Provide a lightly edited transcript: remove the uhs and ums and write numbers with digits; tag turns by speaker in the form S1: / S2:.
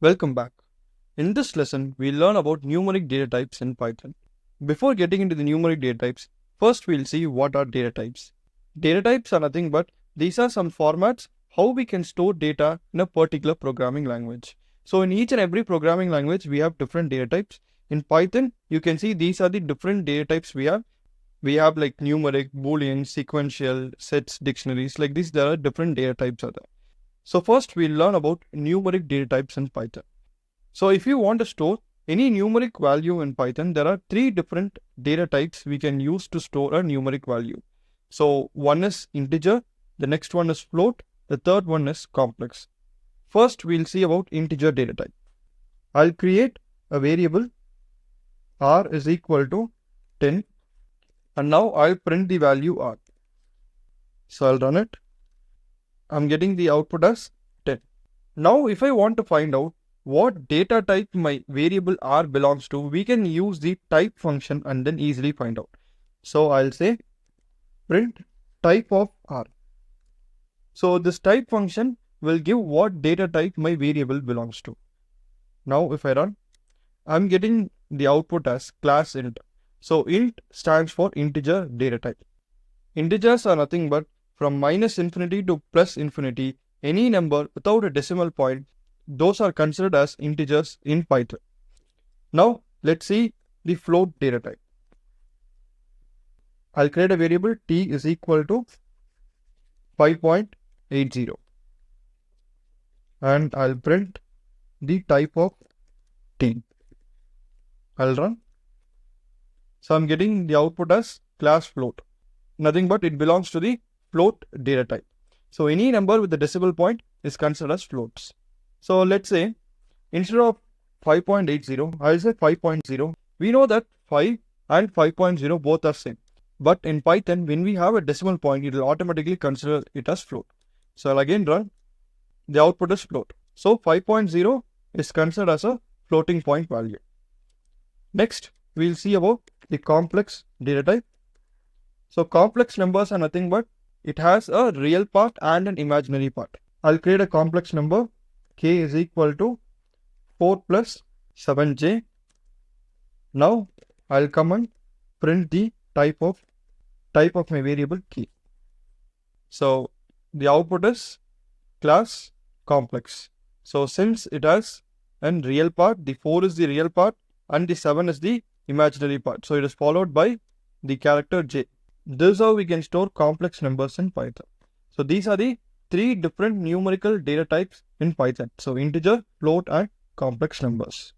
S1: Welcome back. In this lesson, we'll learn about numeric data types in Python. Before getting into the numeric data types, first we'll see what are data types. Data types are nothing but these are some formats how we can store data in a particular programming language. So in each and every programming language, we have different data types. In Python, you can see these are the different data types we have. We have like numeric, boolean, sequential, sets, dictionaries. Like this, there are different data types are there. So first we'll learn about numeric data types in Python. So if you want to store any numeric value in Python, there are three different data types we can use to store a numeric value. So one is integer, the next one is float, the third one is complex. First we'll see about integer data type. I'll create a variable r is equal to 10 and now I'll print the value r. So I'll run it. I'm getting the output as 10. Now if I want to find out what data type my variable r belongs to, we can use the type function and then easily find out. So I'll say print type of r. So this type function will give what data type my variable belongs to. Now if I run, I'm getting the output as class int. So int stands for integer data type. Integers are nothing but from minus infinity to plus infinity, any number without a decimal point, those are considered as integers in Python. Now let's see the float data type. I'll create a variable t is equal to 5.80 and I'll print the type of t. I'll run. So I'm getting the output as class float. Nothing but it belongs to the float data type. So any number with the decimal point is considered as floats. So let's say instead of 5.80, I'll say 5.0. We know that 5 and 5.0 both are same. But in Python, when we have a decimal point, it will automatically consider it as float. So I'll again run. The output is float. So 5.0 is considered as a floating point value. Next, we'll see about the complex data type. So complex numbers are nothing but it has a real part and an imaginary part. I'll create a complex number. K is equal to 4 plus 7j. Now I'll come and print the type of my variable k. So the output is class complex. So since it has a real part, the 4 is the real part and the 7 is the imaginary part. So it is followed by the character j. This is how we can store complex numbers in Python. So these are the three different numerical data types in Python. So integer, float and complex numbers.